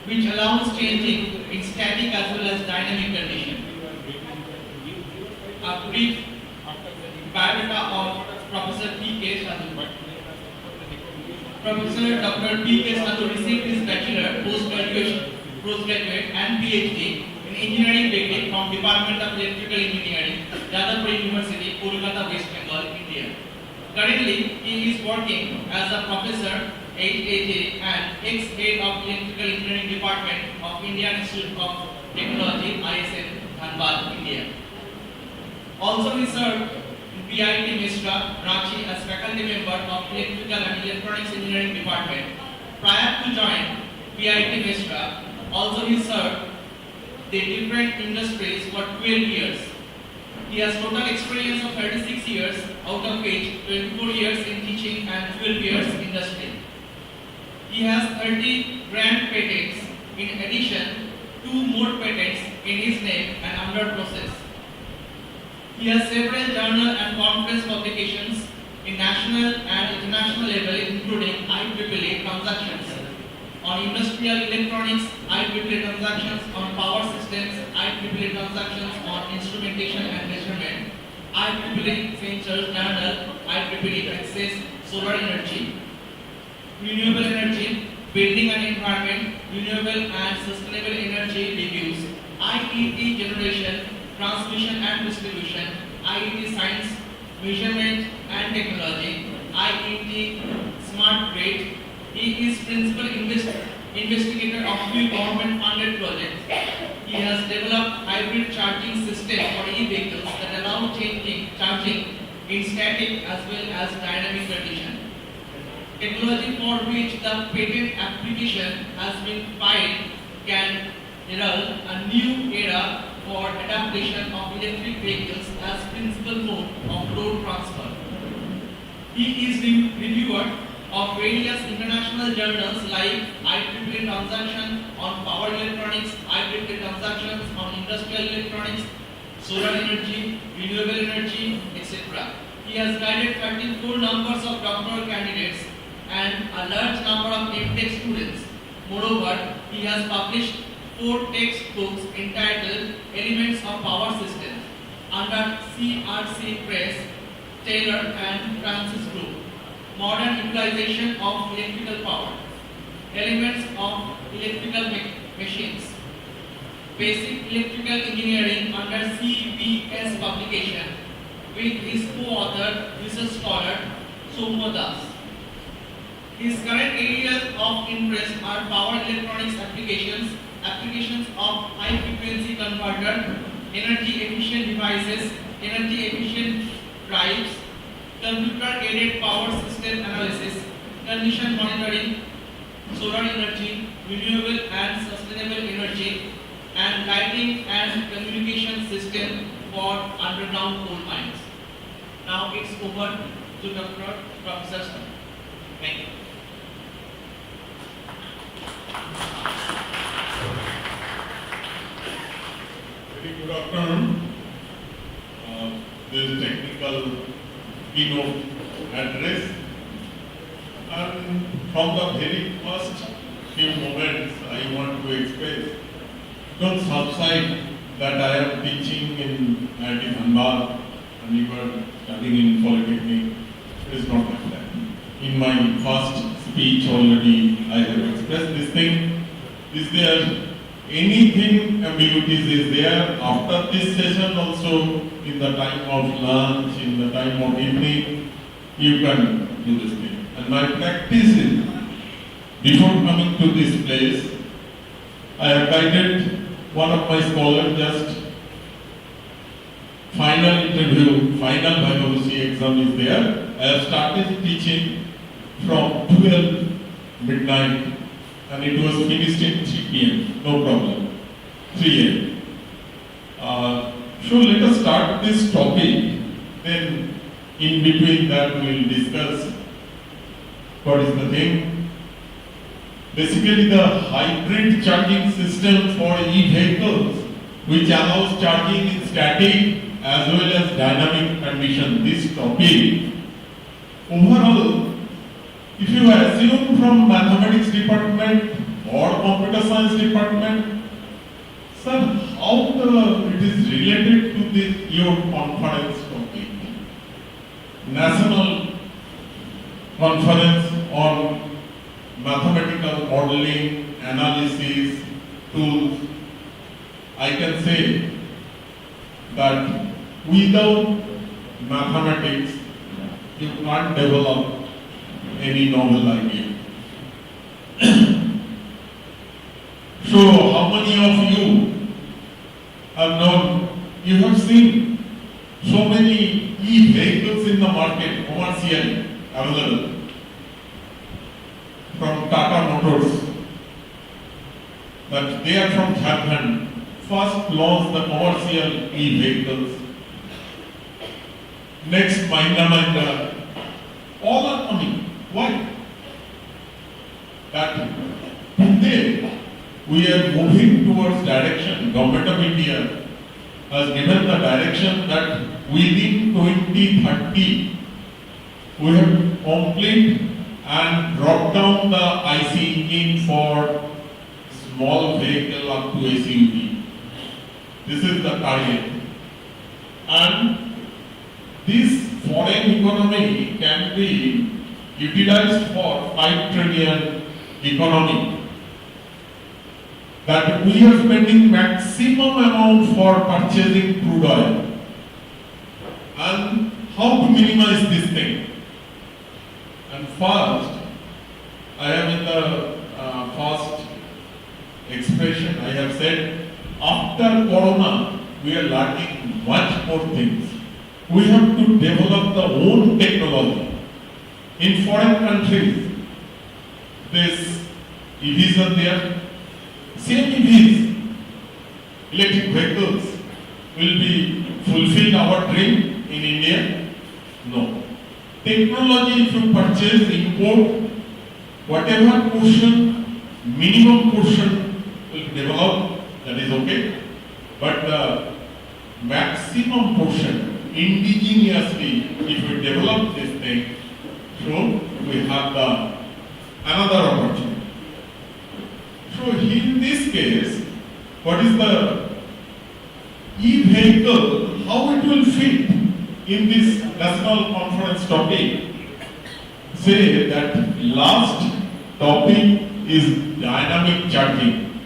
which allows changing in static as well as dynamic condition. A brief biodata of Professor K Sadhu. Professor Dr. K Sadhu received his bachelor, postgraduate and PhD in engineering degree from Department of Electrical Engineering, Jadavpur University, Kolkata, West Bengal, India. Currently, he is working as a professor at HAJ and ex-head of Electrical Engineering Department of Indian Institute of Technology, ISN, Dhanbad, India. Also, he served in PIT Misra, Ranchi as faculty member of Electrical and Electronics Engineering Department. Prior to join PIT Misra, also he served the different industries for 12 years. He has total experience of 36 years, out of which 24 years in teaching and 12 years in industry. He has 30 grand patents. In addition, 2 more patents in his name and under process. He has several journal and conference publications in national and international level, including IEEE transactions on industrial electronics, IEEE transactions on power systems, IEEE transactions on instrumentation and measurement, IEEE Sensors Journal, IEEE Access, Solar Energy, Renewable Energy, Building and Environment, Renewable and Sustainable Energy Reviews, IET Generation, Transmission and Distribution, IET Science, Measurement and Technology, IET Smart Grid. He is principal investigator of few government-funded projects. He has developed hybrid charging system for e-vehicles that allow charging in static as well as dynamic condition. Technology for which the patent application has been filed can herald a new era for adaptation of electric vehicles as principal mode of road transfer. He is reviewer of various international journals like IEEE Transaction on Power Electronics, IEEE Transactions on Industrial Electronics, Solar Energy, Renewable Energy, etc. He has guided 34 numbers of doctoral candidates and a large number of MTech students. Moreover, he has published 4 textbooks entitled Elements of Power Systems under CRC Press, Taylor and Francis Group, Modern Utilization of Electrical Power, Elements of Electrical Machines, Basic Electrical Engineering under CBS publication with his co-author, research scholar Soumya Das. His current areas of interest are power electronics applications, applications of high frequency converter, energy efficient devices, energy efficient drives, computer aided power system analysis, condition monitoring, solar energy, renewable and sustainable energy, and lighting and communication system for underground coal mines. Now it's over to Dr. Professor Sadhu. Thank you. Very good afternoon. This technical keynote address, and from the very first few moments I want to express, don't subside that I am teaching in IIT Dhanbad and you are studying in Polytechnic. It is not like that. In my first speech already I have expressed this thing. Is there anything ambiguities is there after this session also, in the time of lunch, in the time of evening, you can do this thing. And my practice is, before coming to this place, I have guided one of my scholars just final interview, final biology exam is there. I have started teaching from 12 midnight and it was finished in 3 p.m. No problem. 3 a.m. So let us start this topic, then in between that we will discuss what is the thing. Basically the hybrid charging system for e-vehicles which allows charging in static as well as dynamic condition. This topic, overall, if you assume from mathematics department or computer science department. Sir, how it is related to this your conference topic? National conference on mathematical modeling, analysis, tools. I can say that without mathematics, you can't develop any novel idea. So, how many of you have known, you have seen so many e-vehicles in the market, commercial, available, from Tata Motors, that they are from Jharkhand, first launched the commercial e-vehicles. Next, Mahindra, all are coming. Why? That today we are moving towards direction. Government of India has given the direction that within 2030 we have complete and brought down the IC engine for small vehicle up to SUV. This is the target. And this foreign economy can be utilized for 5 trillion economy. That we are spending maximum amount for purchasing crude oil. And how to minimize this thing? And first, I have in the first expression, I have said, after Corona, we are learning much more things. We have to develop the own technology. In foreign countries, this EVs are there. Same EVs, electric vehicles, will be fulfill our dream in India? No. Technology, if you purchase, import, whatever portion, minimum portion will develop, that is okay. But the maximum portion, indigenously, if we develop this thing, so we have the another opportunity. So in this case, what is the e-vehicle, how it will fit in this national conference topic? Say that last topic is dynamic charging.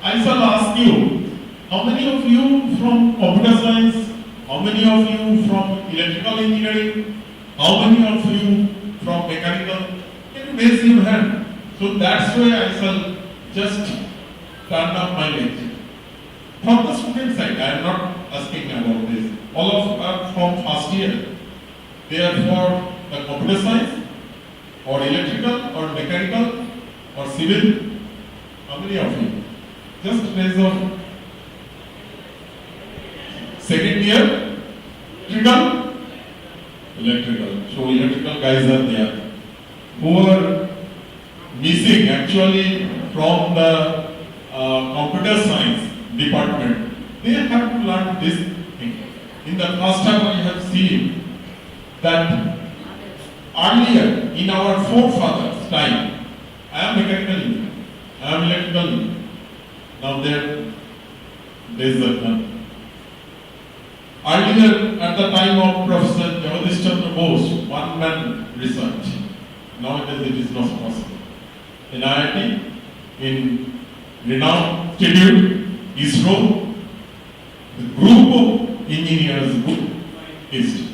I shall ask you, how many of you from computer science, how many of you from electrical engineering, how many of you from mechanical? Can you raise your hand? So that's why I shall just turn up my lecture. From the student side, I am not asking about this. All of are from first year. They are for the computer science, or electrical, or mechanical, or civil. How many of you? Just raise your second year, electrical? Electrical. So electrical guys are there. Who are missing actually from the computer science department, they have to learn this thing. In the first half, I have seen that earlier in our forefathers' time, I am mechanical engineer, I am electrical engineer. Now there is a none. Earlier, at the time of Professor Jagadish Chandra Bose, one-man research. Nowadays it is not possible. In IIT, in renowned institute, ISRO, the group of engineers group is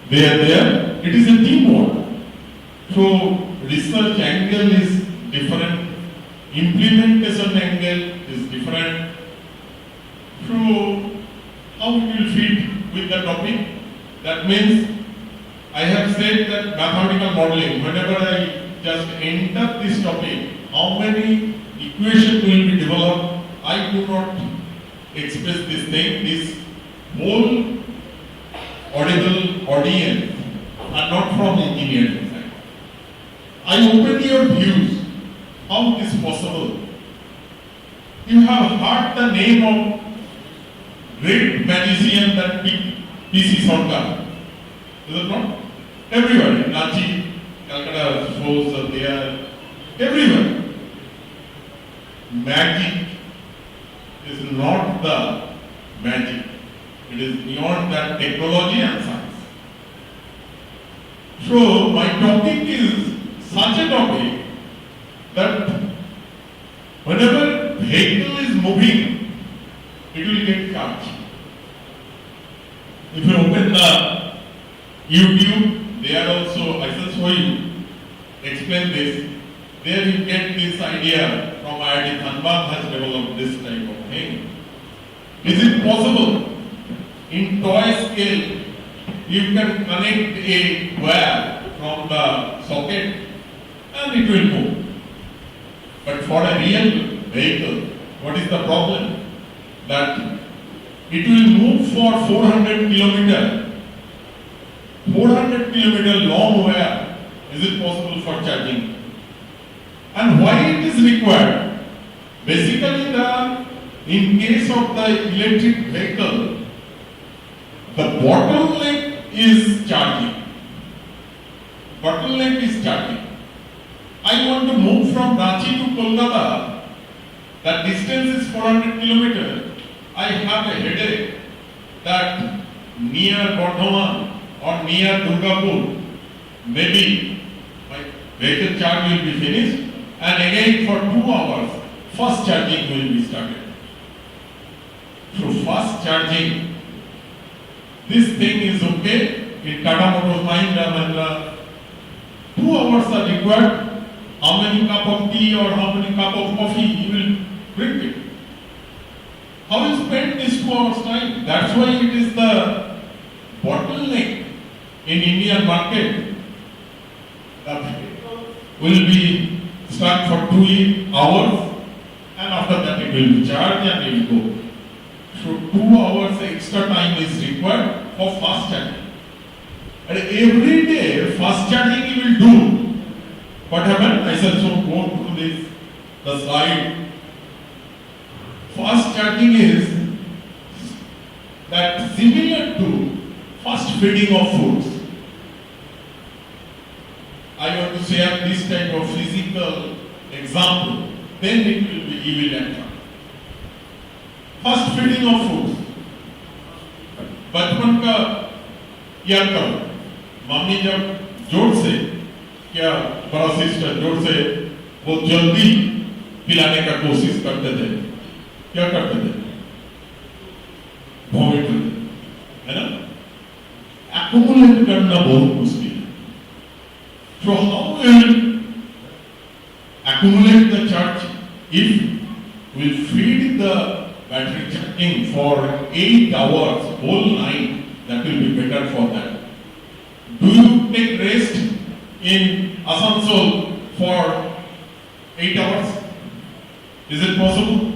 there. It is a teamwork. So research angle is different, implementation angle is different. So how it will fit with the topic? That means I have said that mathematical modeling, whenever I just enter this topic, how many equations will be developed? I do not express this thing. This whole audible audience are not from engineering side. I open your views. How it is possible? You have heard the name of great magician that P.C. Sarkar. Is it not? Everywhere. Ranchi, Calcutta shows are there. Everywhere. magic is not the magic. It is beyond that technology and science. So my topic is such a topic that whenever vehicle is moving, it will get charged. If you open the YouTube, there also, I shall show you, explain this. There you get this idea from IIT Dhanbad has developed this type of thing. Is it possible in toy scale you can connect a wire from the socket and it will move? But for a real vehicle, what is the problem? That it will move for 400 kilometers. 400 kilometer long wire. Is it possible for charging? And why it is required? Basically, in case of the electric vehicle, the bottleneck is charging. Bottleneck is charging. I want to move from Ranchi to Kolkata. That distance is 400 kilometers. I have a headache that near Bardhaman or near Durgapur, maybe my vehicle charge will be finished, and again for 2 hours, fast charging will be started. Through fast charging, this thing is okay. In Tata Motors, Mahindra, 2 hours are required. How many cup of tea or how many cup of coffee you will drink it? How will you spend this 2 hours time? That's why it is the bottleneck in Indian market. The will be start for 2 hours and after that it will be charged and it will go. So 2 hours extra time is required for fast charging. And every day fast charging you will do. What happened? I shall so go through this, the slide. Fast charging is that similar to fast feeding of foods. I want to share this type of physical example, then it will be you will enter. Fast feeding of foods. बचपन का याद करो, mummy जब जोर से क्या बड़ा sister जोर से वो जल्दी पिलाने का कोशिश करते थे, क्या करते थे? वॉमिट है ना? एक्युमुलेट करना बहुत मुश्किल है. So how will accumulate the charge if we feed the battery charging for 8 hours whole night? That will be better for that. Do you take rest in Asansol for 8 hours? Is it possible?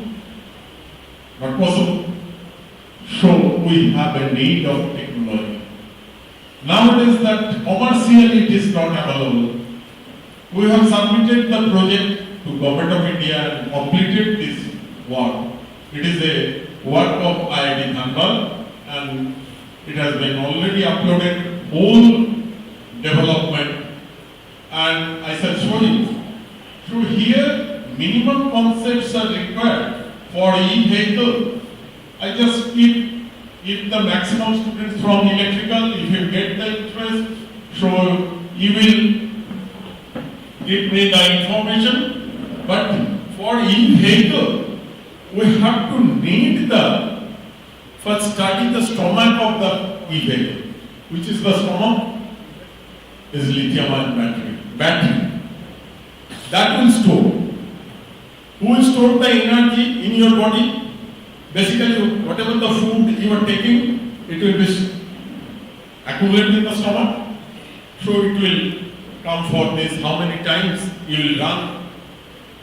Not possible. So we have a need of technology. Nowadays that commercially it is not available. We have submitted the project to Government of India and completed this work. It is a work of IIT Dhanbad and it has been already uploaded, whole development, and I shall show you. So here minimum concepts are required for e-vehicle. I just keep if the maximum students from electrical, if you get the interest, so you will give me the information. But for e-vehicle, we have to need the first study the stomach of the e-vehicle. Which is the stomach? Is lithium-ion battery. Battery. That will store. Who will store the energy in your body? Basically, whatever the food you are taking, it will be accumulated in the stomach. So it will come for this, how many times you will run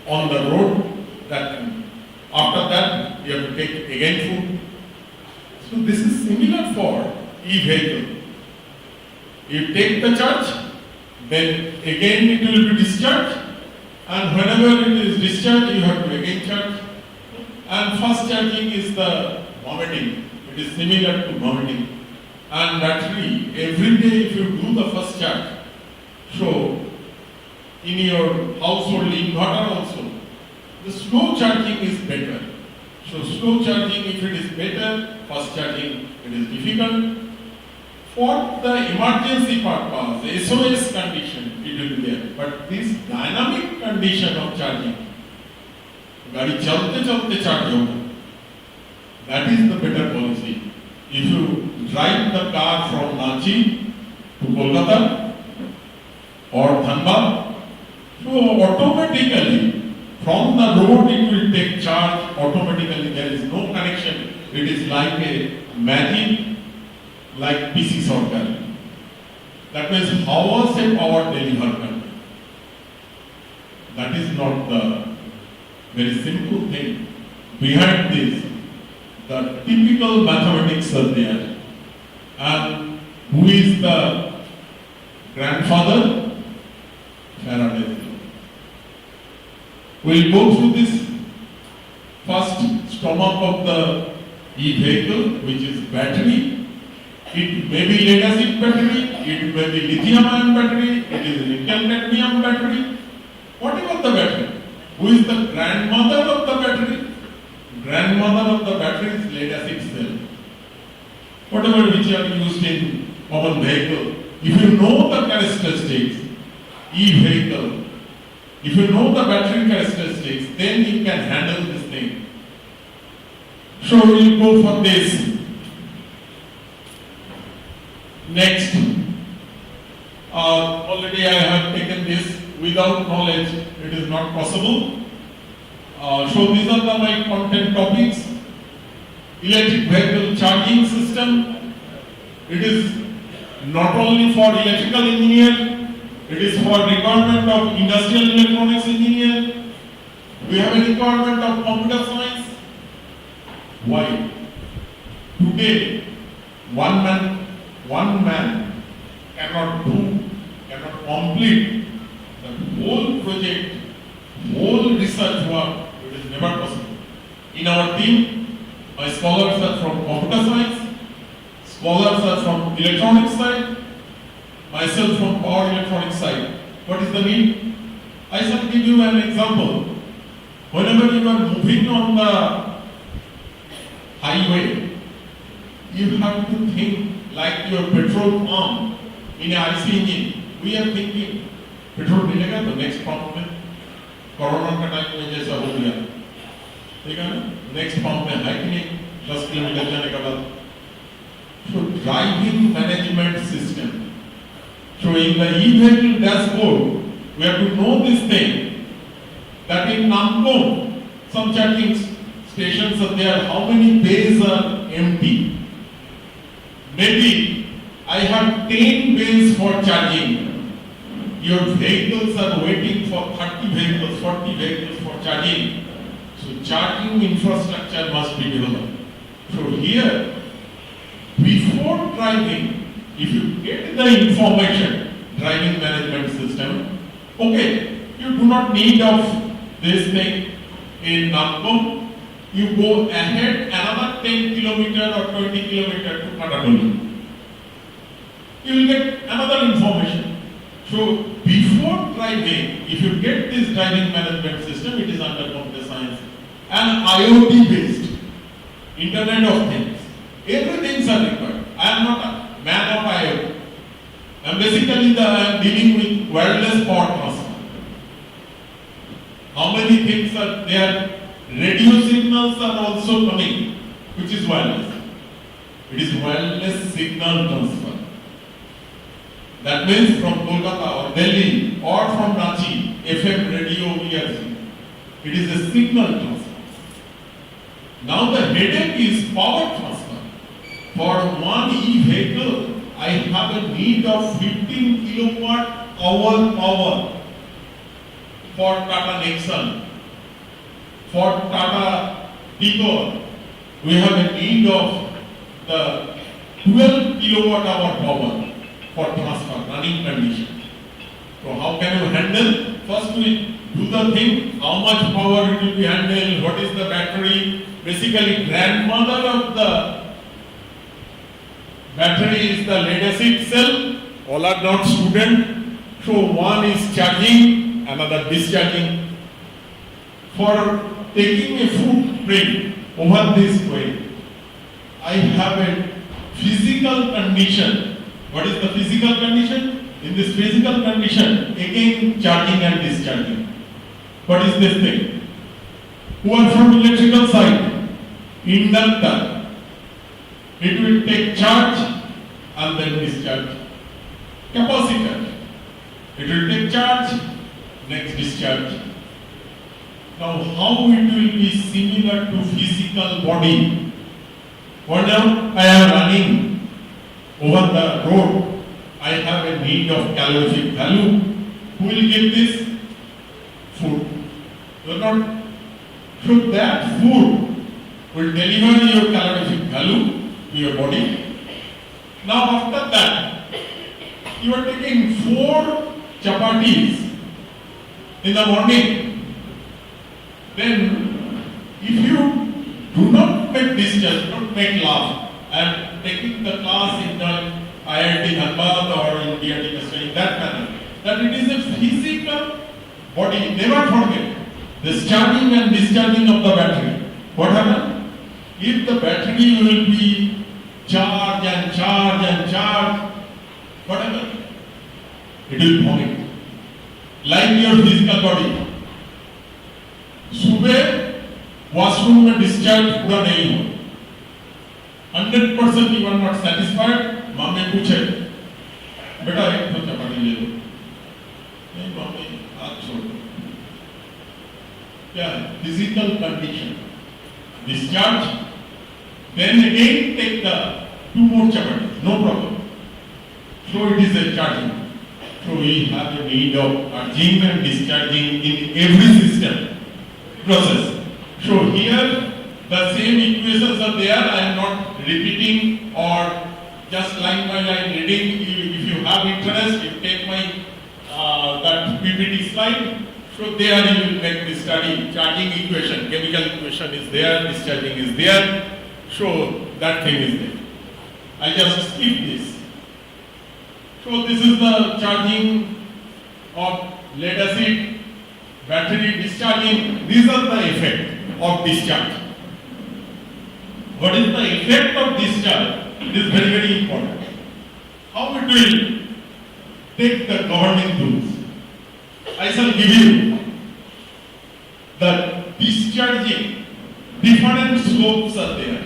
on the road. That after that, you have to take again food. So this is similar for e-vehicle. You take the charge, then again it will be discharged, and whenever it is discharged, you have to again charge. And fast charging is the vomiting. It is similar to vomiting. And naturally, every day if you do the first charge, so in your household inverter also, the slow charging is better. So slow charging, if it is better, fast charging, it is difficult. For the emergency purpose, the SOS condition, it will be there. But this dynamic condition of charging, गाड़ी चलते चलते charge होगा, that is the better policy. If you drive the car from Ranchi to Kolkata or Dhanbad, so automatically from the road it will take charge automatically. There is no connection. It is like a magic, like PC shortcut. That means hours a power delivered. That is not the very simple thing. Behind this, the typical mathematics are there. And who is the grandfather? Faraday. We'll go through this first stomach of the e-vehicle, which is battery. It may be lead acid battery, it may be lithium ion battery, it is nickel cadmium battery. Whatever the battery. Who is the grandmother of the battery? Grandmother of the battery is lead acid cell. Whatever which are used in common vehicle. If you know the characteristics, e-vehicle, if you know the battery characteristics, then you can handle this thing. So we'll go for this. Next. Already I have taken this. Without knowledge, it is not possible. So these are my content topics. Electric vehicle charging system. It is not only for electrical engineer, it is for requirement of industrial electronics engineer. We have a requirement of computer science. Why? Today, one man cannot complete the whole project, whole research work. It is never possible. In our team, my scholars are from computer science, scholars are from electronics side, myself from power electronics side. What is the need? I shall give you an example. Whenever you are moving on the highway, you have to think like your petrol pump in an IC engine. We are thinking, petrol मिलेगा तो next pump में corona का time में जैसा हो गया, ठीक है ना? नेक्स्ट पंप में है कि नहीं 10 किलोमीटर जाने के बाद. So driving management system. So in the e-vehicle dashboard, we have to know this thing that in Nampong, some charging stations are there. How many bays are empty? Maybe I have 10 bays for charging. Your vehicles are waiting for 30 vehicles, 40 vehicles for charging. So charging infrastructure must be developed. So here, before driving, if you get the information, driving management system, okay, you do not need of this thing in Nampong. You go ahead another 10 kilometer or 20 kilometer to Katadoli. You will get another information. So before driving, if you get this driving management system, it is under computer science and IoT based, Internet of Things. Everything is required. I am not a man of IoT. I am basically dealing with wireless power transfer. How many things are there? Radio signals are also coming, which is wireless. It is wireless signal transfer. That means from Kolkata or Delhi or from Ranchi, FM radio we are seeing. It is a signal transfer. Now the headache is power transfer. For one e-vehicle, I have a need of 15 kilowatt hour power for Tata Nexon. For Tata Tigor, we have a need of the 12 kilowatt hour power for transfer, running condition. So how can you handle? First we do the thing, how much power it will be handled, what is the battery. Basically grandmother of the battery is the lead acid cell. All are not student. So one is charging, another discharging. for taking a footprint over this way, I have a physical condition. What is the physical condition? In this physical condition, again charging and discharging. What is this thing? Who are from electrical side? Inductor. It will take charge and then discharge. Capacitor. It will take charge, next discharge. Now how it will be similar to physical body? Whenever I am running over the road, I have a need of calorific value. Who will give this? Food. You are not. So that food will deliver your calorific value to your body. Now after that, you are taking 4 chapatis in the morning. Then if you do not make discharge, don't make laugh, I am taking the class in the IIT Dhanbad or in DIT studying that manner, that it is a physical body. Never forget the charging and discharging of the battery. What happens? If the battery will be charge and charge and charge, what happens? It will vomit. Like your physical body. सुबह washroom में discharge पूरा नहीं हो, 100% you are not satisfied. मामे पूछे, बेटा एक तो चपाती ले लो, नहीं मामे हाथ छोड़ दो. क्या है? Physical condition. Discharge, then again take the 2 more chapatis, no problem. So it is a charging. So we have a need of charging and discharging in every system process. So here the same equations are there. I am not repeating or just line by line reading. If you have interest, you take my that PPT slide. So there you will make the study. Charging equation, chemical equation is there, discharging is there. So that thing is there. I just skip this. So this is the charging of lead acid, battery discharging. These are the effect of discharge. What is the effect of discharge? It is very, very important. How it will take the governing rules. I shall give you the discharging. Different slopes are there.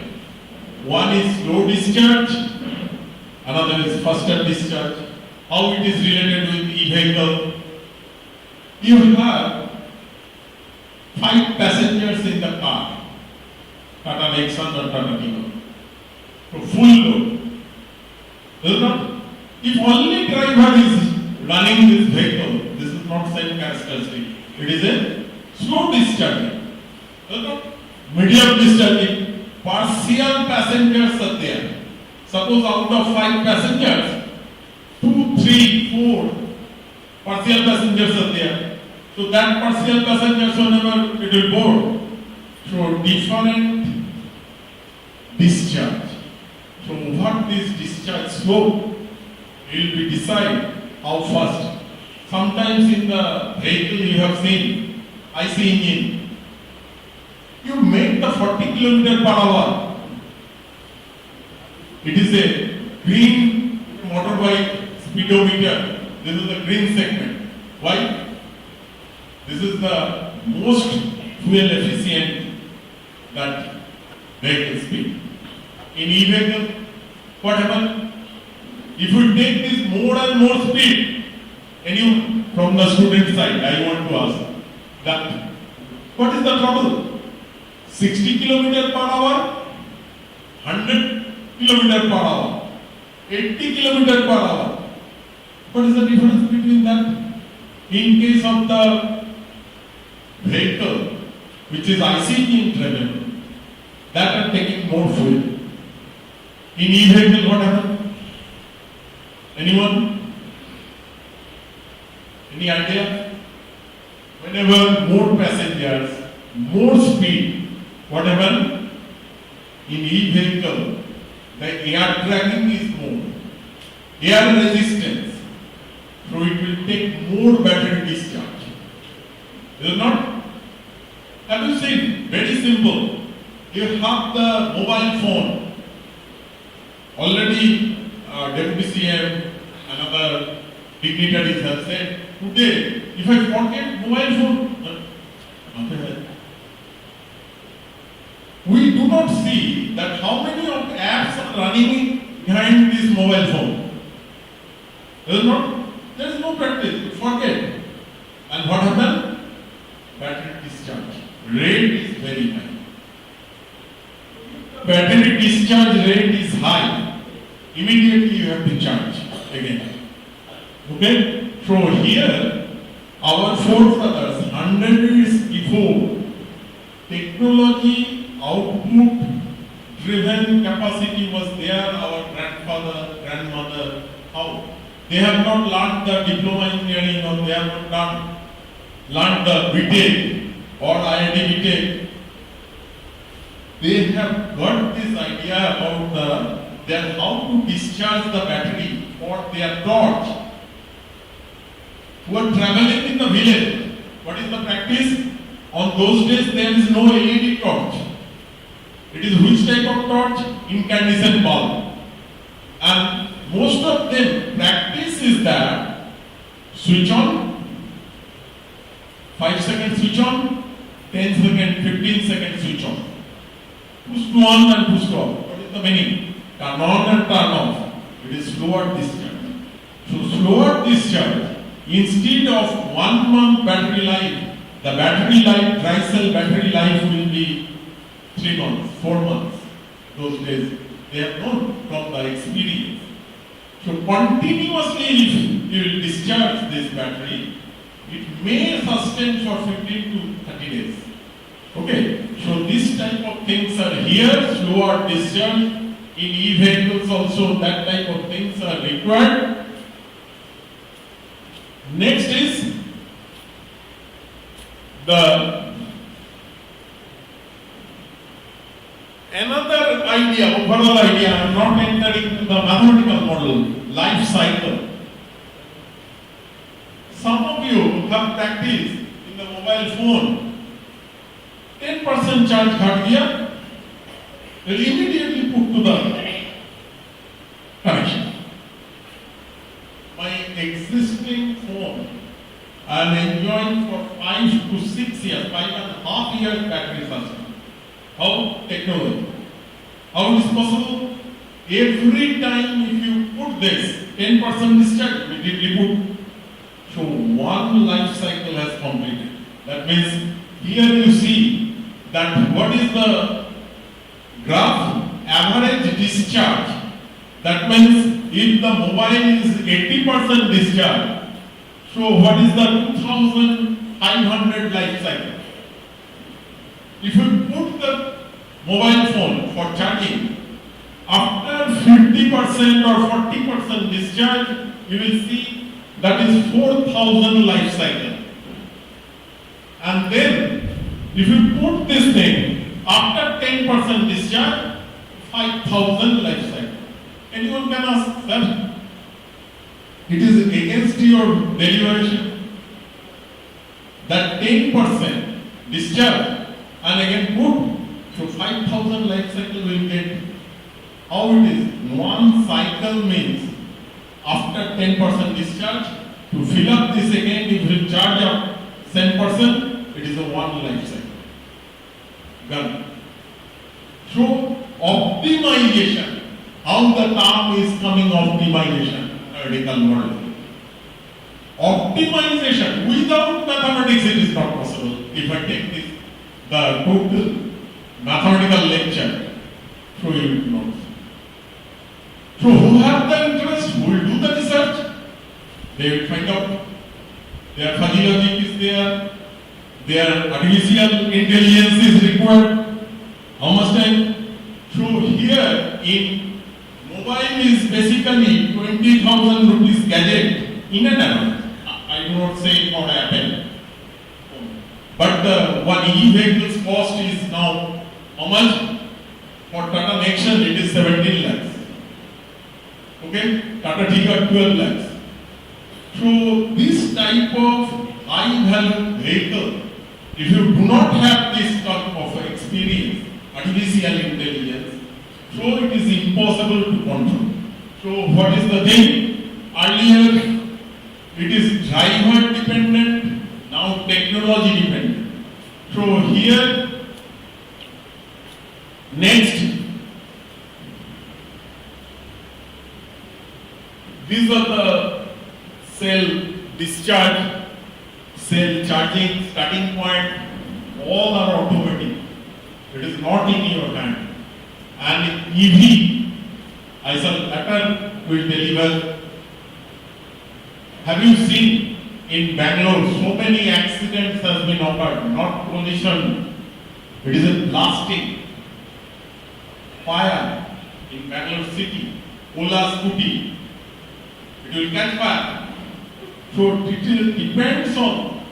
One is slow discharge, another is faster discharge. How it is related with e-vehicle? You have 5 passengers in the car, Tata Nexon or Tata Keynote. So full load. Is not? If only driver is running this vehicle, this is not same characteristic. It is a slow discharging. Is not? Medium discharging. Partial passengers are there. Suppose out of 5 passengers, 2, 3, 4 partial passengers are there. So that partial passengers whenever it will board. So different discharge. So what is discharge slope will be decide how fast. Sometimes in the vehicle you have seen IC engine. You make the 40 km per hour. It is a green motorbike speedometer. This is the green segment. Why? This is the most fuel efficient that vehicle speed. In e-vehicle, what happens? If you take this more and more speed, and you from the student side, I want to ask that what is the trouble? 60 km per hour, 100 km per hour, 80 km per hour. What is the difference between that? In case of the vehicle, which is IC engine driven, that are taking more fuel. In e-vehicle, what happens? Anyone? Any idea? Whenever more passengers, more speed, what happens? In e-vehicle, the air dragging is more. Air resistance. So it will take more battery discharge. Will not? simple. You have the mobile phone. Already Deputy CM, another dignitaries have said, today, if I forget mobile phone, we do not see that how many of apps are running behind this mobile phone. There is no practice, you forget. And what happened? Battery discharge. Rate is very high. Battery discharge rate is high. Immediately you have to charge again. Okay? So here, our forefathers, 100 years before, technology output driven capacity was there. Our grandfather, grandmother, how? They have not learned the diploma engineering, or they have not learned the BTech or IIT BTech. They have got this idea about how to discharge the battery for their torch. Who are traveling in the village, what is the practice? On those days there is no LED torch. It is which type of torch? Incandescent bulb. And most of them practice is that switch on, 5 seconds switch on, 10 seconds, 15 seconds switch on. Push to on and push to off. What is the meaning? Turn on and turn off. It is slower discharge. So slower discharge, instead of 1 month battery life, the battery life, dry cell battery life will be 3 months, 4 months. Those days they have known from the experience. So continuously if you will discharge this battery, it may sustain for 15 to 30 days. Okay, so this type of things are here, slower discharge. In e-vehicles also that type of things are required. Next is another idea, overall idea. I am not entering into the mathematical model, life cycle. Some of you have practiced in the mobile phone. 10% charge got here, will immediately put to the connection. My existing phone, I am enjoying for 5 to 6 years, 5.5 years battery sustain. How? Technology. How it is possible? Every time if you put this, 10% discharge, immediately put. So one life cycle has completed. That means here you see that what is the graph? Average discharge. That means if the mobile is 80% discharge, so what is the 2500 life cycle? If you put the mobile phone for charging, after 50% or 40% discharge, you will see that is 4000 life cycle. And then, if you put this thing, after 10% discharge, 5000 life cycle. Anyone can ask, sir, it is against your deliberation that 10% discharge and again put, so 5000 life cycle will get. How it is? One cycle means after 10% discharge, to fill up this again, if you charge up 10%, it is a one life cycle. Done. So optimization, how the term is coming, optimization, theoretical model. Optimization, without mathematics it is not possible. If I take this, the total mathematical lecture, so you will not. So who have the interest, who will do the research, they will find out. Their fuzzy logic is there, their artificial intelligence is required. How much time? So here in mobile is basically 20,000 rupees gadget in an hour. I do not say for Apple. But the one e-vehicle's cost is now how much? For Tata Nexon it is 17 lakhs. Okay? Tata Tigor 12 lakhs. So this type of high value vehicle, if you do not have this type of experience, experience, artificial intelligence, so it is impossible to control. So what is the thing? Earlier it is driver dependent, now technology dependent. So here, next, these are the cell discharge, cell charging, starting point, all are automatic. It is not in your hand. And EV, I shall later will deliver. Have you seen in Bangalore so many accidents has been occurred, not collision, it is a blasting, fire in Bangalore city, Ola scooty, it will catch fire. So it depends on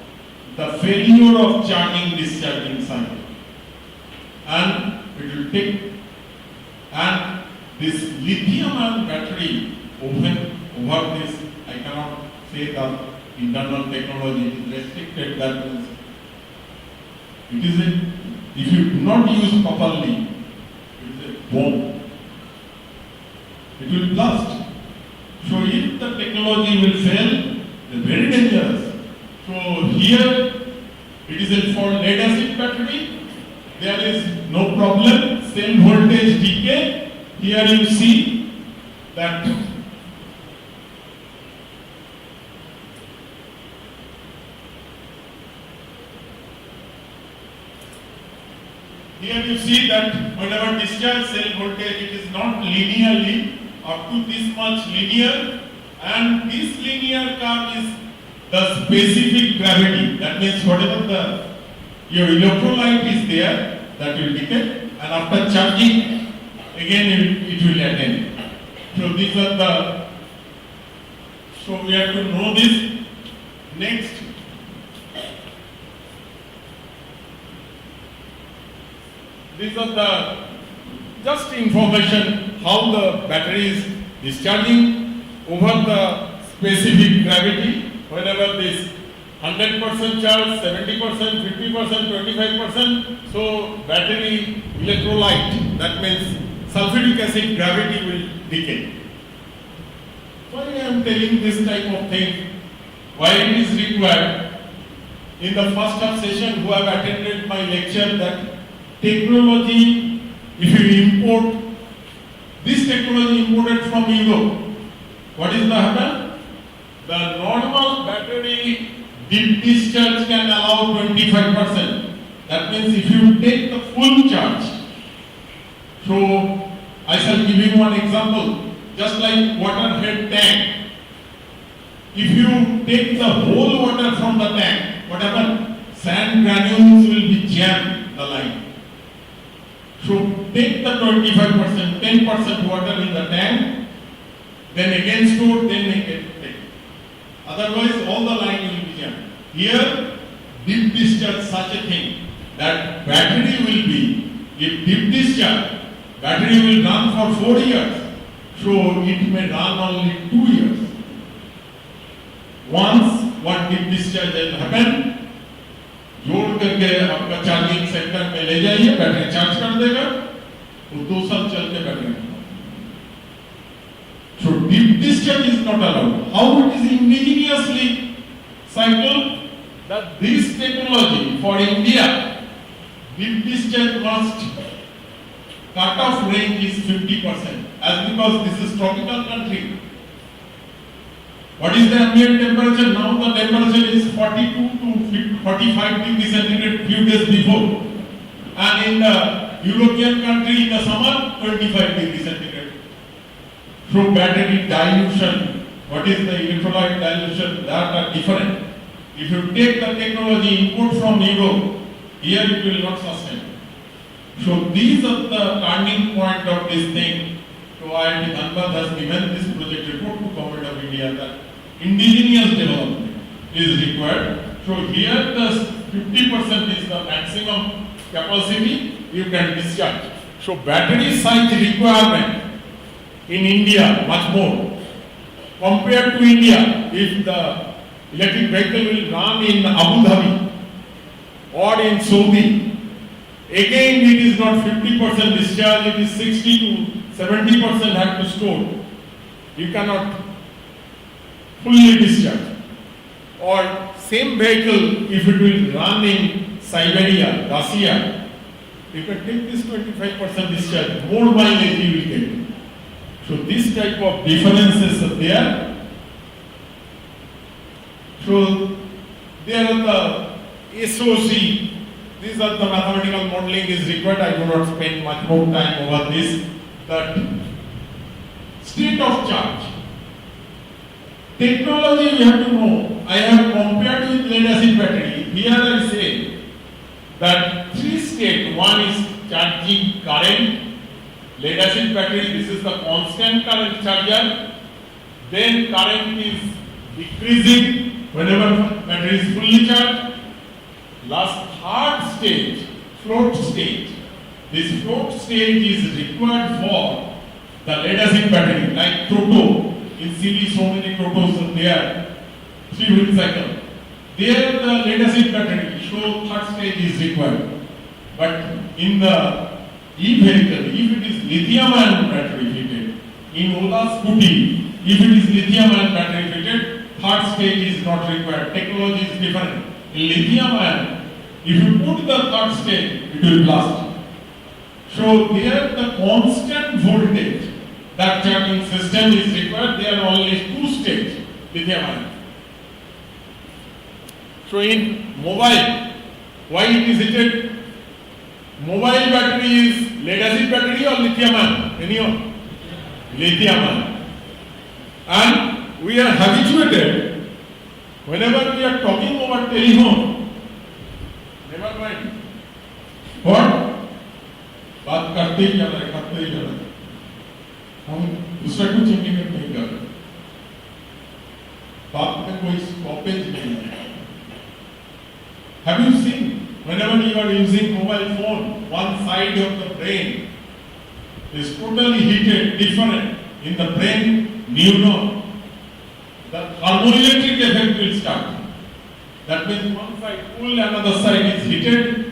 the failure of charging discharging cycle. And it will take, and this lithium ion battery over this, I cannot say that internal technology is restricted, that means it is a, if you do not use properly, it is a bomb. It will blast. So if the technology will fail, it is very dangerous. So here it is a for lead acid battery, there is no problem, cell voltage decay. Here you see that whenever discharge cell voltage, it is not linearly up to this much linear, and this linear curve is the specific gravity. That means whatever your electrolyte is there, that will decay, and after charging, again it will attain. So these are the, so we have to know this. Next, these are the just information how the battery is discharging over the specific gravity. Whenever this 100% charge, 70%, 50%, 25%, so battery electrolyte, that means sulfuric acid gravity will decay. Why I am telling this type of thing? Why it is required? In the first half session, who have attended my lecture, that technology, if you import, this technology imported from Europe, what is the happen? The normal battery deep discharge can allow 25%. That means if you take the full charge, so I shall give you one example, just like water head tank. If you take the whole water from the tank, what happens? Sand granules will be jammed the line. So take the 25%, 10% water in the tank, then again store, then again take. Otherwise all the line will be jammed. Here, deep discharge such a thing that battery will be, if deep discharge, battery will run for 4 years, so it may run only 2 years. Once one deep discharge will happen, जोड़ करके आपका charging centre में ले जाइए, battery charge कर देगा, वो 2 साल चल के battery. So deep discharge is not allowed. How it is indigenously cycled? That this technology for India, deep discharge must cut-off range is 50%, as because this is tropical country. What is the ambient temperature? Now the temperature is 42 to 45 degrees centigrade few days before. And in the European country in the summer, 25 degrees centigrade. So battery dilution, what is the electrolyte dilution? That are different. If you take the technology import from Europe, here it will not sustain. So these are the turning point of this thing. So IIT Dhanbad has given this project report to Government of India that indigenous development is required. So here the 50% is the maximum capacity you can discharge. So battery size requirement in India much more. Compared to India, if the electric vehicle will run in Abu Dhabi or in Saudi, Again, it is not 50% discharge, it is 60 to 70% have to store. You cannot fully discharge. Or same vehicle, if it will run in Siberia, Russia, you can take this 25% discharge, more mileage you will get. So this type of differences are there. So there are the SOC, these are the mathematical modeling is required. I do not spend much more time over this. That state of charge. Technology we have to know. I have compared with lead acid battery. Here I say that three states. One is charging current. Lead acid battery, this is the constant current charger. Then current is decreasing whenever battery is fully charged. Last third stage, float stage. This float stage is required for the lead acid battery, like Proto. In CV, so many Protos are there. 3-wheel cycle. There the lead acid battery, so third stage is required. But in the e-vehicle, if it is lithium-ion battery fitted, in Ola Scooty, if it is lithium-ion battery fitted, third stage is not required. Technology is different. In lithium-ion, if you put the third stage, it will blast. So there the constant voltage, that charging system is required. There are only two stages, lithium-ion. So in mobile, why it is heated? Mobile battery is lead acid battery or lithium-ion? Anyone? Lithium-ion. And we are habituated, whenever we are talking over telephone, never mind. What? बात करते ही जाना है, करते ही जाना है. हम दूसरा कुछ इंटीमेट नहीं कर रहे. बात में कोई स्टॉपेज नहीं है. Have you seen? Whenever you are using mobile phone, one side of the brain is totally heated, different. In the brain neuron, the thermoelectric effect will start. That means one side cool, another side is heated,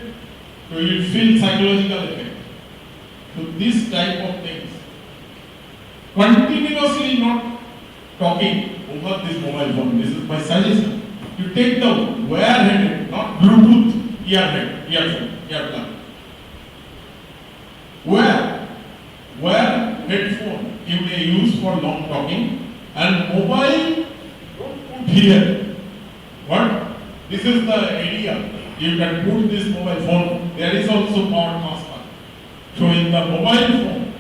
so you will feel psychological effect. So this type of things, continuously not talking over this mobile phone. This is my suggestion. You take the wire-headed, not Bluetooth. Earphone. Where headphone you may use for long talking, and mobile don't put here. What? This is the area. You can put this mobile phone. There is also power transfer. So in the mobile phone,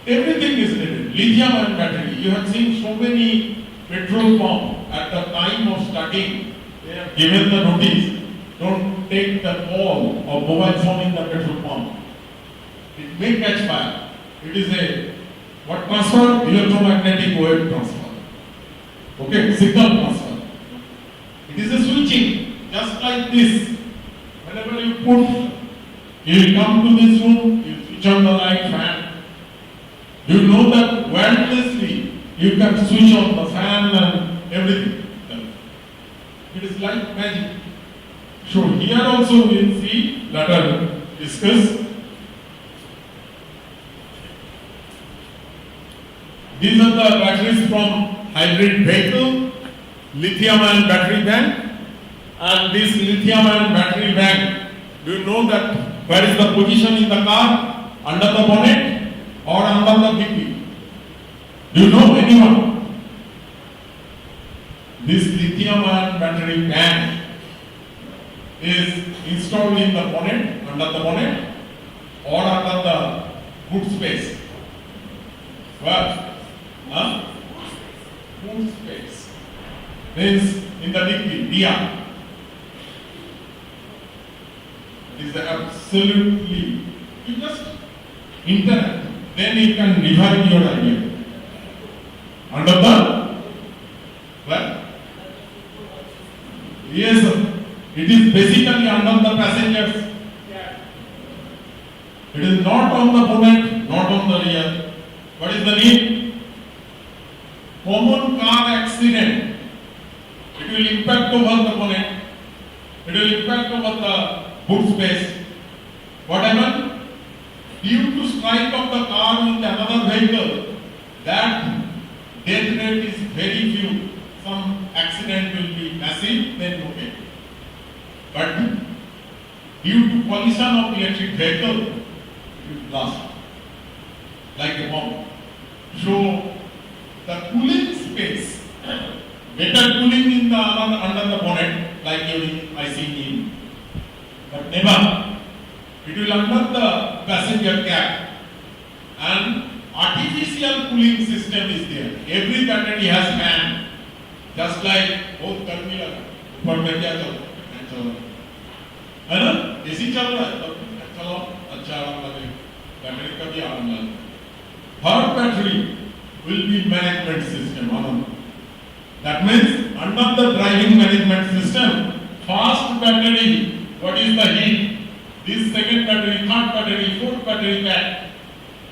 everything is needed. Lithium-ion battery. You have seen so many petrol pumps at the time of starting. They have given the notice. Don't take the call of mobile phone in the petrol pump. It may catch fire. It is a what transfer? Electromagnetic wave transfer. Okay, signal transfer. It is a switching, just like this. Whenever you put, you will come to this room, you switch on the light fan. You know that wirelessly you can switch on the fan and everything. It is like magic. So here also we will see, let us discuss. These are the batteries from hybrid vehicle, lithium-ion battery bank, and this lithium-ion battery bank. Do you know that where is the position in the car? Under the bonnet or under the dicky? Do you know anyone? This lithium-ion battery bank is installed in the bonnet, under the bonnet, or under the boot space. Where? Boot space. Means in the dicky, DR. It is absolutely, you just interact, then you can revive your idea. Under the, where? Yes, sir. It is basically under the passengers. It is not on the bonnet, not on the rear. What is the need? Common car accident. It will impact over the bonnet. It will impact over the boot space. What happened? Due to strike of the car with another vehicle, that death rate is very few. Some accident will be massive, then okay. But due to collision of electric vehicle, it will blast like a bomb. So the cooling space, better cooling in the under the bonnet, like using ICE, but never. It will under the passenger cab, and artificial cooling system is there. Every battery has fan, just like both गर्मी लगा, ऊपर में क्या चल रहा है ना? AC चल रहा है, चलो अच्छा आराम लगे, बैटरी का भी आराम लगे. Third battery will be management system. That means under the driving management system, first battery, what is the heat? This second battery, third battery, fourth battery pack,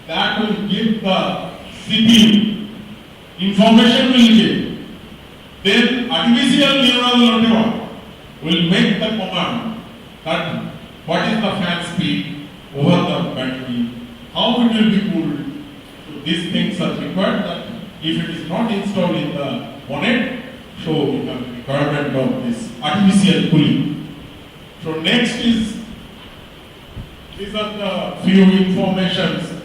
that will give the CPU information will give. Then artificial neural network will make the command that what is the fan speed over the battery, how it will be cooled. So these things are required that if it is not installed in the bonnet, so we have requirement of this artificial cooling. So next is, these are the few informations.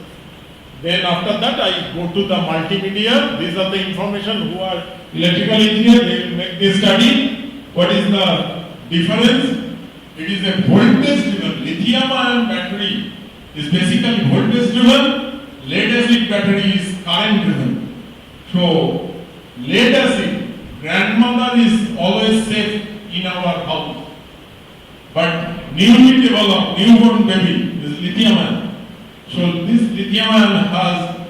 Then after that I go to the multimedia. These are the information who are electrical engineer, they will make this study. What is the difference? It is a voltage driven. Lithium ion battery is basically voltage driven. Lead acid battery is current driven. So lead acid, grandmother is always safe in our house. But newly developed newborn baby is lithium ion. So this lithium ion has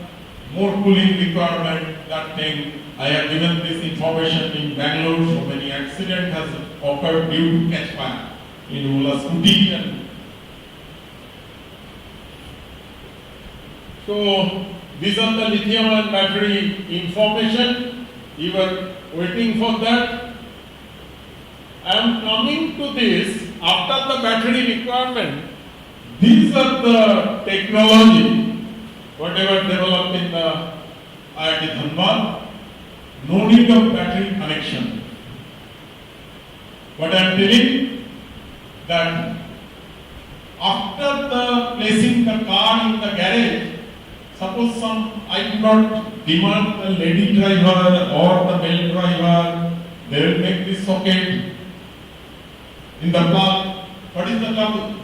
more cooling requirement. That thing I have given this information in Bangalore. So many accidents has occurred due to catch fire in Ola scooty. And so these are the lithium ion battery information. You were waiting for that. I am coming to this after the battery requirement. These are the technology, whatever developed in the IIT Dhanbad. No need of battery connection. What I am telling, that after the placing the car in the garage, suppose I do not demand the lady driver or the male driver, they will make this socket in the plug. What is the trouble?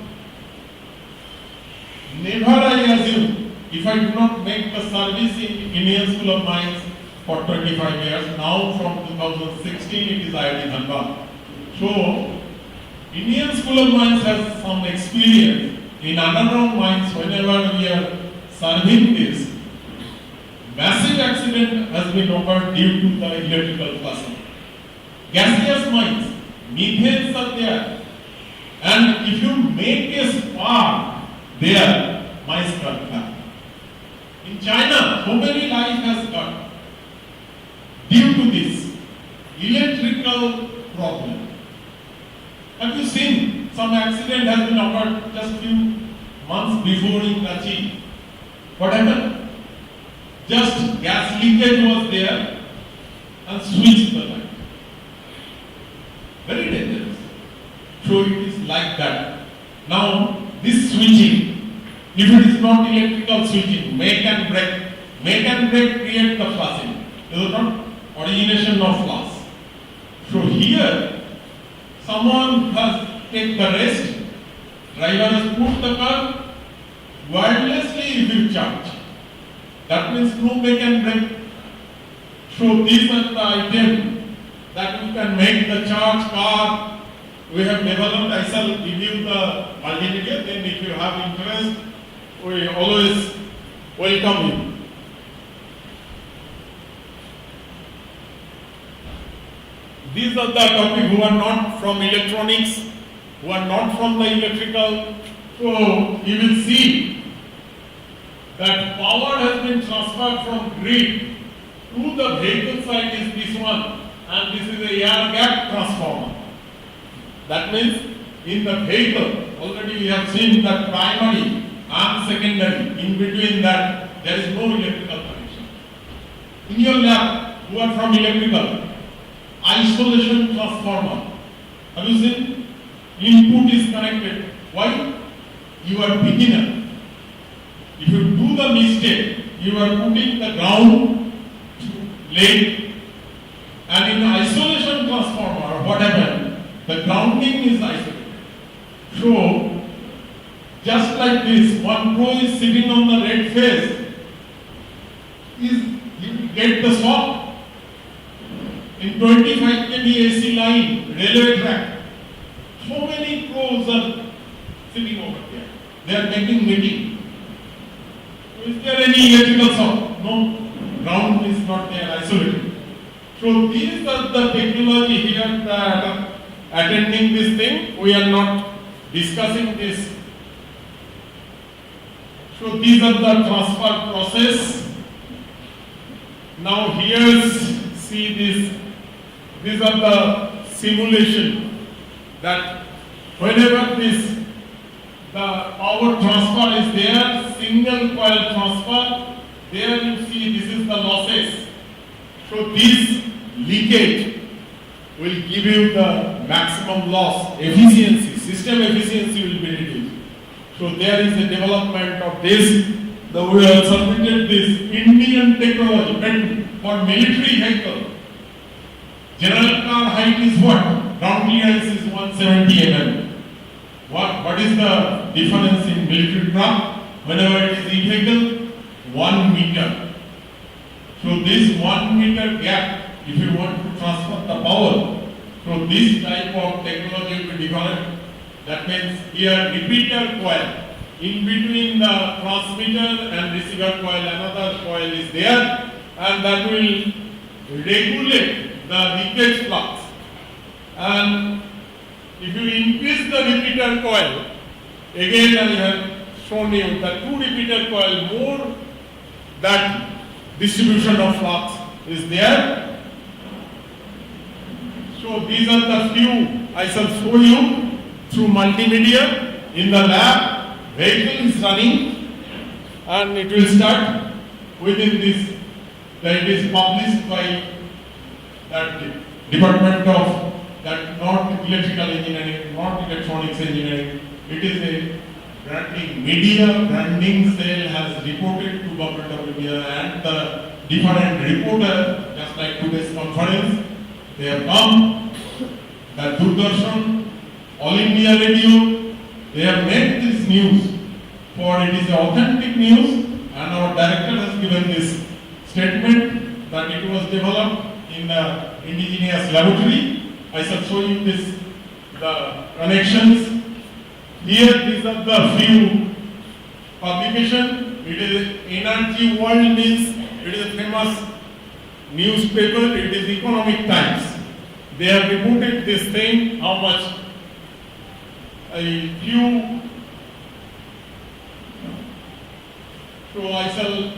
Never I assume, if I do not make the service in Indian School of Mines for 25 years, now from 2016 it is IIT Dhanbad. So, Indian School of Mines has some experience in underground mines. Whenever we are serving this, massive accident has been occurred due to the electrical flushing. Gaseous mines, methanes are there, and if you make a spark there, mines got flat. In China, so many lives has got due to this electrical problem. Have you seen some accident has been occurred just few months before in Karachi? What happened? Just gas leakage was there and switched the light. Very dangerous. So it is like that. Now this switching, if it is not electrical switching, make and break create the flashing. This is not origination of flash. So here, someone has taken the rest, driver has put the car, wirelessly it will charge. That means no make and break. So these are the items that you can make the charge car. We have developed, I shall give you the multimedia, then if you have interest, we always welcome you. These are the topics who are not from electronics, who are not from the electrical. So you will see that power has been transferred from grid to the vehicle side is this one, and this is a air gap transformer. That means in the vehicle, already we have seen that primary and secondary, in between that, there is no electrical connection. In your lab, who are from electrical, isolation transformer. Have you seen? Input is connected. Why? You are beginner. If you do the mistake, you are putting the ground late. And in the isolation transformer, what happened? The grounding is isolated. So, just like this, one pro is sitting on the red phase, you get the shock. In 25 kV AC line, railway track, so many pros are sitting over there. They are making meeting. Is there any electrical shock? No, ground is not there, isolated. So these are the technology here that are attending this thing. We are not discussing this. So these are the transfer process. Now here's, see this, these are the simulation that whenever the power transfer is there, single coil transfer, there you see this is the losses. So this leakage will give you the maximum loss, efficiency, system efficiency will be reduced. So there is a development of this. We have submitted this Indian technology patent for military vehicle. General car height is what? Ground clearance is 170 mm. What is the difference in military truck? Whenever it is e-vehicle, 1 meter. So this 1 meter gap, if you want to transfer the power, so this type of technology will be developed. That means here repeater coil. In between the transmitter and receiver coil, another coil is there, and that will regulate the leakage flux. And if you increase the repeater coil, again I have shown you the 2 repeater coil, more that distribution of flux is there. So these are the few I shall show you through multimedia in the lab. Vehicle is running and it will start within this. That is published by that department of that, not electrical engineering, not electronics engineering. It is a branding media branding cell has reported to government of India and the different reporter, just like today's conference, they have come, that Doordarshan, All India Radio, they have made this news, for it is authentic news, and our director has given this statement that it was developed in the indigenous laboratory. I shall show you this, the connections. Here these are the few publication. It is Energy World means it is a famous newspaper, it is Economic Times. They have reported this thing, how much a few. So I shall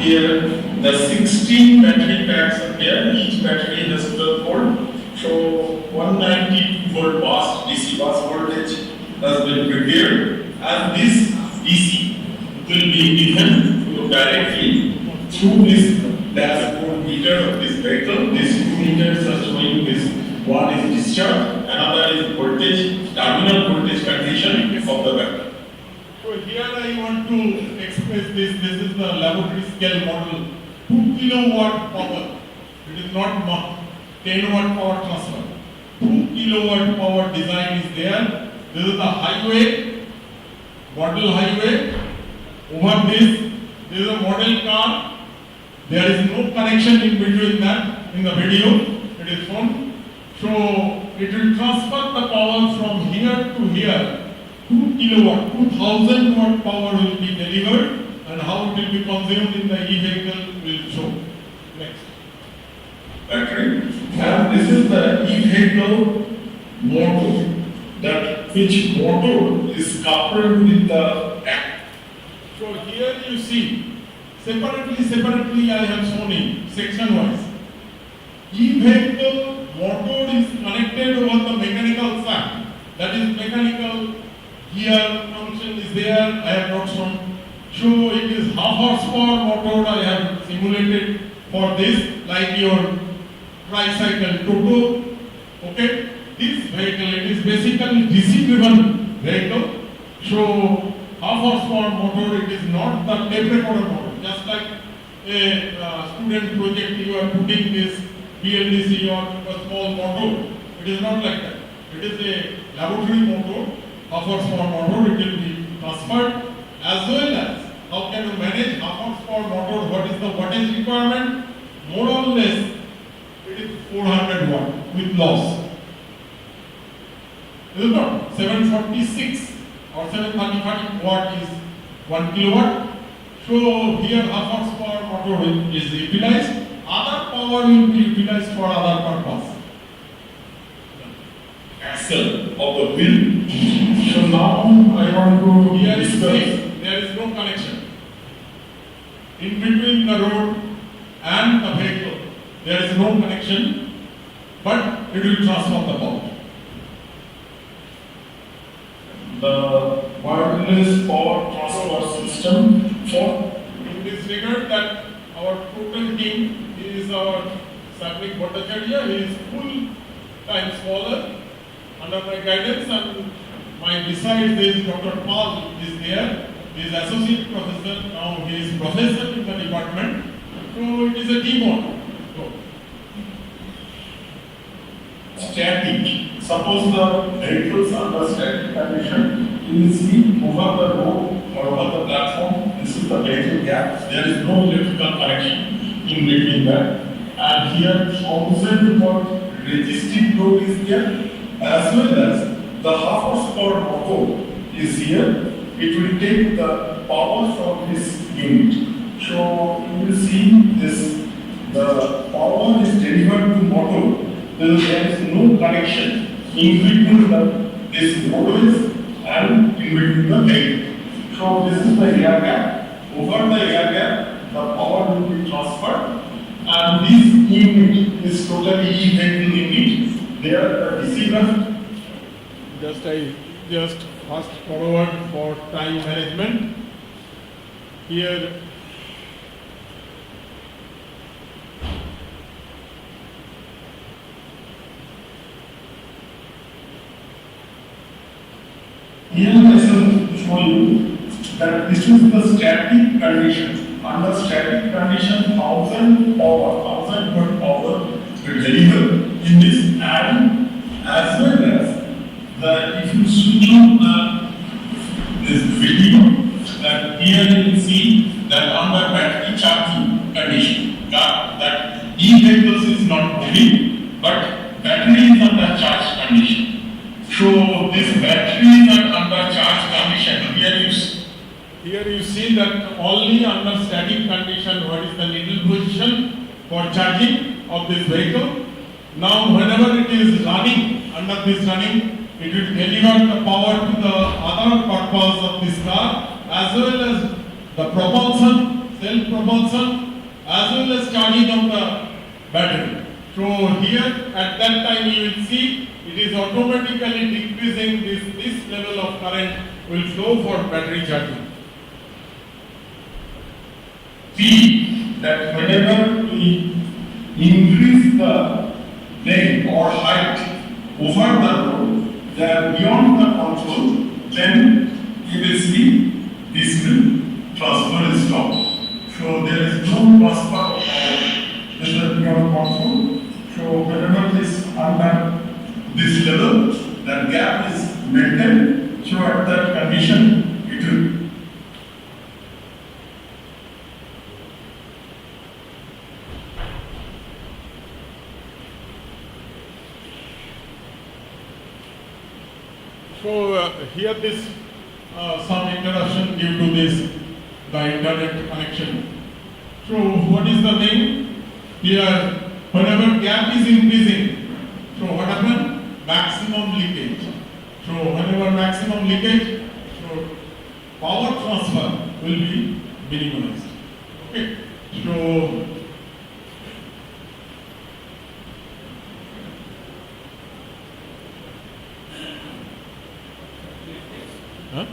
here the 16 battery packs are there. Each battery has 12 volt. So 192 volt bus DC bus voltage has been prepared, and this DC will be given directly through this dashboard meter of this vehicle. These 2 meters are showing this. One is discharge, another is voltage, terminal voltage condition of the battery. So here I want to express this. This is the laboratory scale model. 2 kilowatt power. It is not 10 watt power transfer. 2 kilowatt power design is there. This is the highway, model highway. Over this is a model car. There is no connection in between that in the video. It is shown. So it will transfer the power from here to here. 2 kilowatt, 2000 watt power will be delivered, and how it will be consumed in the e-vehicle will show. Next. battery, and this is the e-vehicle motor, that which motor is coupled with the act. So here you see, separately I have shown in section wise. E-vehicle motor is connected over the mechanical side. That is mechanical gear function is there, I have not shown. So it is half horsepower motor I have simulated for this, like your tricycle Toto. Okay, this vehicle, it is basically DC driven vehicle. So half horsepower motor, it is not the tape recorder motor. Just like a student project, you are putting this BLDC or a small motor. It is not like that. It is a laboratory motor, half horsepower motor. It will be transferred, as well as how can you manage half horsepower motor. What is the wattage requirement? More or less, it is 400 watt with loss. Is it not? 746 or 730 watt is 1 kilowatt. So here half horsepower motor is utilized. Other power will be utilized for other purpose. Axle of the wheel. So now I want to Here is discuss. safe. There is no connection in between the road and the vehicle. There is no connection, but it will transfer the power. The wireless power transfer system for In this regard, that our total team is our Sapnik Bhattacharya. He is full time scholar under my guidance, and my beside this Dr. Paul is there. He is associate professor. Now he is professor in the department. So it is a team work. So, static. Suppose the vehicles under static condition, you will see over the road or over the platform, this is the vehicle gap. There is no electrical connection in between that. And here 1000 watt resistive load is there, as well as the half horsepower motor is here. It will take the power from this unit. So you will see this, the power is delivered to motor. There is no connection in between this roadways and in between the vehicle. So this is the air gap. Over the air gap, the power will be transferred, and this unit is totally e-vehicle unit. There the receiver. just fast forward for time management. Here Here I shall show you that this is the static condition. Under static condition, 1000 watt power will deliver in this, and as well as if you switch on this video, that here you will see that under battery charging condition, that e-vehicles is not moving, but battery is under charge condition. So this battery is under charge condition. Here you see that only under static condition what is the needle position for charging of this vehicle. Now whenever it is running, under this running, it will deliver the power to the other purpose of this car, as well as the propulsion, self-propulsion, as well as charging of the battery. So here at that time you will see it is automatically decreasing, this level of current will flow for battery charging. See that whenever we increase the length or height over the road, then beyond the control, then you will see this will transfer is stopped. So there is no transfer of power. This is beyond control. So whenever this under this level, that gap is maintained. So at that condition, it will. So here this some interruption due to this the internet connection. So what is the thing? Here Whenever gap is increasing, so what happens? Maximum leakage. So whenever maximum leakage, so power transfer will be minimized. Okay. So huh?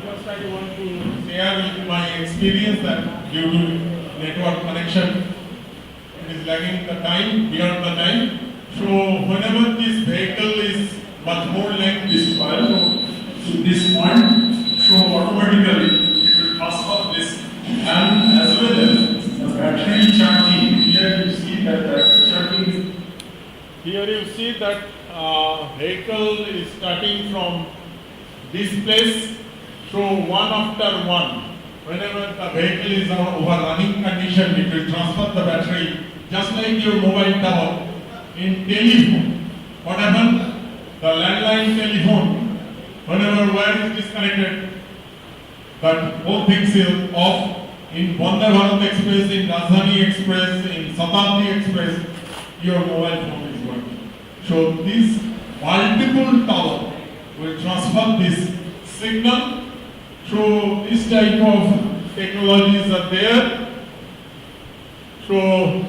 Just I want to share with my experience that due to network connection, it is lagging the time, beyond the time. So whenever this vehicle is much more length this file, so to this point, so automatically it will transfer this, and as well as the battery charging. Here you see that battery charging. Here you see that vehicle is starting from this place. So one after one, whenever the vehicle is on overrunning condition, it will transfer the battery, just like your mobile tower. In telephone, what happens? The landline telephone, whenever wire is disconnected, that whole thing is off. In Vande Bharat Express, in Rajdhani Express, in Shatabdi Express, your mobile phone is working. So this multiple tower will transfer this signal. So this type of technologies are there. So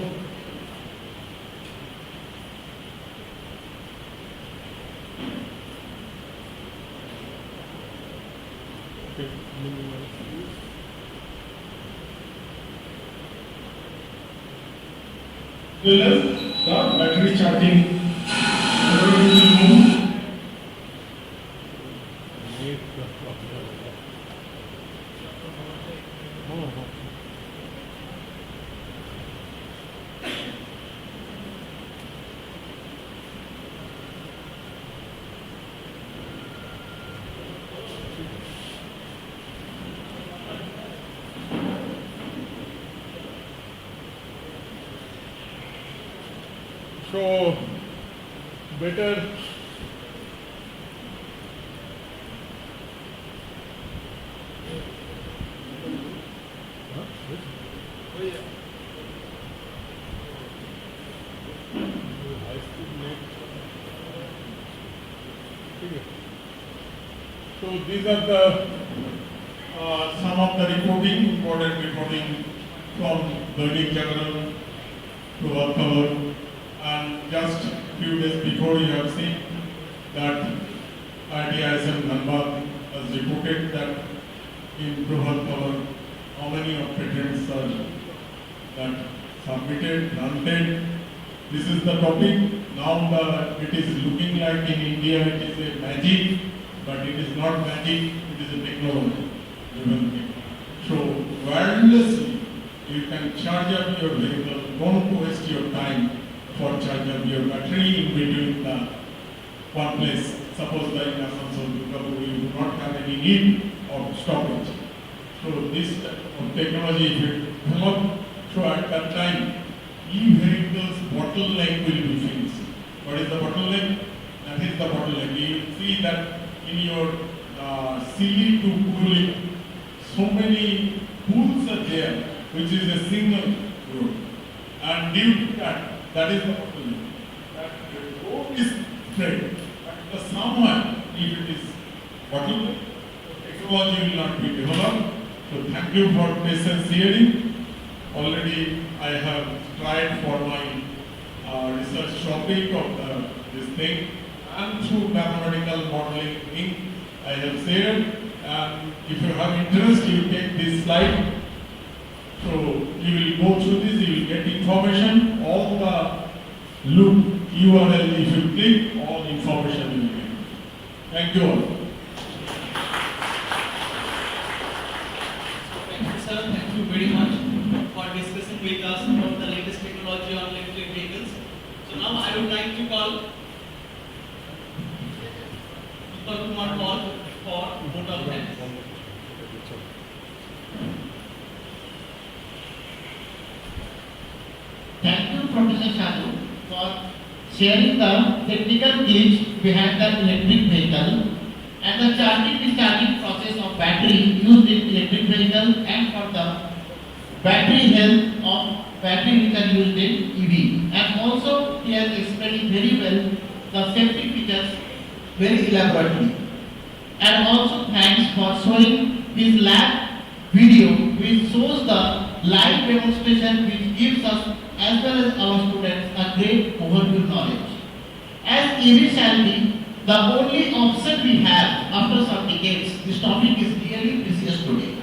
the battery charging. So better so these are the some of the reporting, important reporting from Dainik Jagran to Khabar. And just few days before, you have seen that ITISM Dhanbad has reported that in Prof Khabar, how many of patents are that submitted, granted. This is the topic. Now it is looking like in India it is a magic, but it is not magic, it is a technology. So wirelessly, you can charge up your vehicle, don't waste your time for charge of your battery in between the one place. Suppose like in Asansol, you do not have any need of stoppage. So this technology will develop. So at that time, e-vehicles bottleneck will be fixed. What is the bottleneck? That is the bottleneck. You see that in your Silly to cooling, so many pools are there, which is a single road. And due to that is the bottleneck. That the road is straight. But somewhere, if it is bottleneck, technology will not be developed. So thank you for patience hearing. Already I have tried for my research topic of this thing, and through mathematical modeling I have shared And if you have interest, you take this slide. So you will go through this, you will get information. All the loop URL, if you click, all information will be given. Thank you all. Thank you, sir. Thank you very much for discussing with us about the latest technology on electric vehicles. So now I would like to call Kumar Paul for vote of thanks. Thank you, Professor Sadhu, for sharing the technical glitch behind the electric vehicle and the charging-discharging process of battery used in electric vehicle and for the battery health of battery which are used in EV. And also he has explained very well the safety features very elaborately. And also thanks for showing his lab video which shows the live demonstration which gives us as well as our students a great overview knowledge. As EV shall be the only option we have after some decades, this topic is really precious today.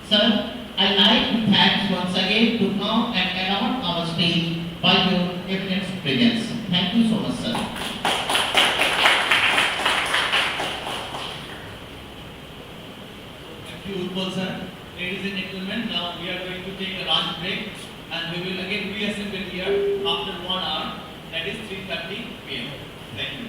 Sir, I like to thank once again to come and allot our stage by your eminent presence. Thank you so much, sir. Thank you, Utpal sir. Ladies and gentlemen, now we are going to take a lunch break and we will again reassemble here after 1 hour, that is 3:30 p.m. Thank you.